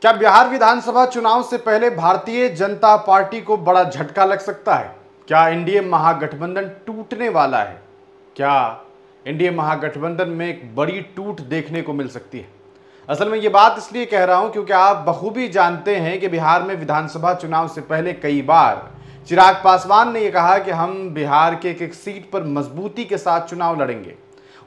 क्या बिहार विधानसभा चुनाव से पहले भारतीय जनता पार्टी को बड़ा झटका लग सकता है? क्या एनडीए महागठबंधन टूटने वाला है? क्या एनडीए महागठबंधन में एक बड़ी टूट देखने को मिल सकती है? असल में ये बात इसलिए कह रहा हूं क्योंकि आप बखूबी जानते हैं कि बिहार में विधानसभा चुनाव से पहले कई बार चिराग पासवान ने यह कहा कि हम बिहार के एक सीट पर मजबूती के साथ चुनाव लड़ेंगे।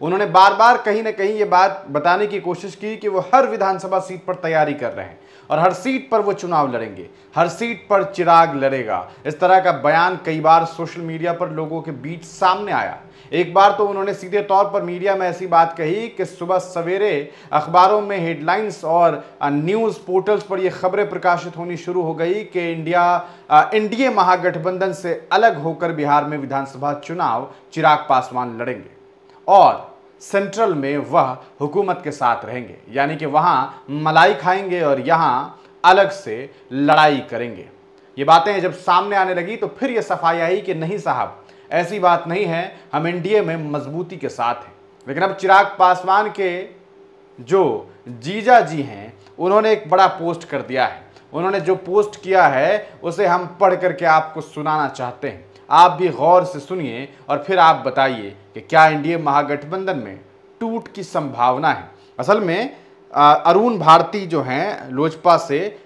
उन्होंने बार बार कहीं ना कहीं ये बात बताने की कोशिश की कि वो हर विधानसभा सीट पर तैयारी कर रहे हैं और हर सीट पर वो चुनाव लड़ेंगे, हर सीट पर चिराग लड़ेगा। इस तरह का बयान कई बार सोशल मीडिया पर लोगों के बीच सामने आया। एक बार तो उन्होंने सीधे तौर पर मीडिया में ऐसी बात कही कि सुबह सवेरे अखबारों में हेडलाइंस और न्यूज़ पोर्टल्स पर ये खबरें प्रकाशित होनी शुरू हो गई कि एनडीए महागठबंधन से अलग होकर बिहार में विधानसभा चुनाव चिराग पासवान लड़ेंगे और सेंट्रल में वह हुकूमत के साथ रहेंगे, यानी कि वहां मलाई खाएंगे और यहां अलग से लड़ाई करेंगे। ये बातें जब सामने आने लगी तो फिर यह सफाई आई कि नहीं साहब, ऐसी बात नहीं है, हम एनडीए में मजबूती के साथ हैं। लेकिन अब चिराग पासवान के जो जीजा जी हैं उन्होंने एक बड़ा पोस्ट कर दिया है। उन्होंने जो पोस्ट किया है उसे हम पढ़ करके आपको सुनाना चाहते हैं। आप भी गौर से सुनिए और फिर आप बताइए कि क्या एनडीए महागठबंधन में टूट की संभावना है। असल में अरुण भारती जो हैं लोजपा से,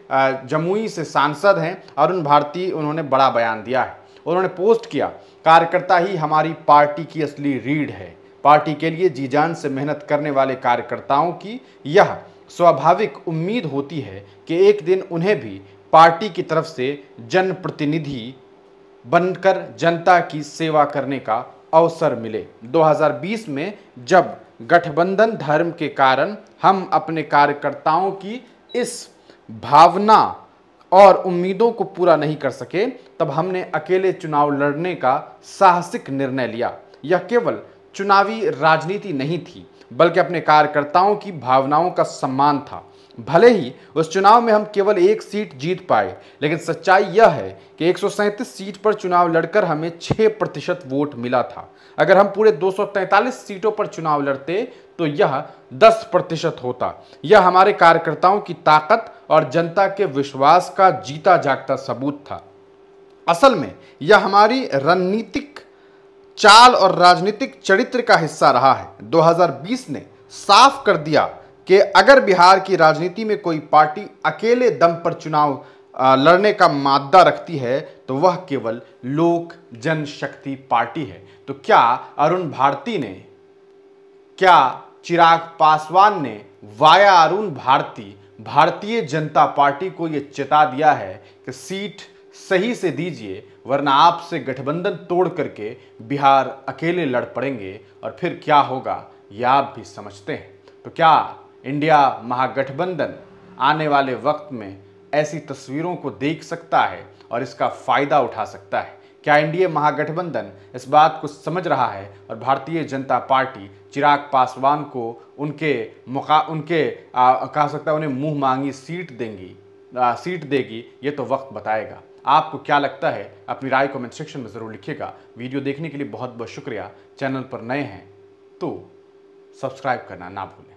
जमुई से सांसद हैं अरुण भारती, उन्होंने बड़ा बयान दिया है। उन्होंने पोस्ट किया, कार्यकर्ता ही हमारी पार्टी की असली रीढ़ है। पार्टी के लिए जी जान से मेहनत करने वाले कार्यकर्ताओं की यह स्वाभाविक उम्मीद होती है कि एक दिन उन्हें भी पार्टी की तरफ से जनप्रतिनिधि बनकर जनता की सेवा करने का अवसर मिले। 2020 में जब गठबंधन धर्म के कारण हम अपने कार्यकर्ताओं की इस भावना और उम्मीदों को पूरा नहीं कर सके, तब हमने अकेले चुनाव लड़ने का साहसिक निर्णय लिया। यह केवल चुनावी राजनीति नहीं थी, बल्कि अपने कार्यकर्ताओं की भावनाओं का सम्मान था। भले ही उस चुनाव में हम केवल एक सीट जीत पाए, लेकिन सच्चाई यह है कि 137 सीट पर चुनाव लड़कर हमें 6% वोट मिला था। अगर हम पूरे 243 सीटों पर चुनाव लड़ते तो यह 10% होता। यह हमारे कार्यकर्ताओं की ताकत और जनता के विश्वास का जीता जागता सबूत था। असल में यह हमारी रणनीतिक चाल और राजनीतिक चरित्र का हिस्सा रहा है। 2020 ने साफ कर दिया कि अगर बिहार की राजनीति में कोई पार्टी अकेले दम पर चुनाव लड़ने का मादा रखती है तो वह केवल लोक जनशक्ति पार्टी है। तो क्या अरुण भारती ने, क्या चिराग पासवान ने वाया अरुण भारती भारतीय जनता पार्टी को यह चेता दिया है कि सीट सही से दीजिए, वरना आपसे गठबंधन तोड़ करके बिहार अकेले लड़ पड़ेंगे और फिर क्या होगा यह आप भी समझते हैं। तो क्या इंडिया महागठबंधन आने वाले वक्त में ऐसी तस्वीरों को देख सकता है और इसका फायदा उठा सकता है? क्या एनडीए महागठबंधन इस बात को समझ रहा है और भारतीय जनता पार्टी चिराग पासवान को कह सकता है उन्हें मुंह मांगी सीट देगी? ये तो वक्त बताएगा। आपको क्या लगता है? अपनी राय कमेंट सेक्शन में ज़रूर लिखिएगा। वीडियो देखने के लिए बहुत बहुत शुक्रिया। चैनल पर नए हैं तो सब्सक्राइब करना ना भूलें।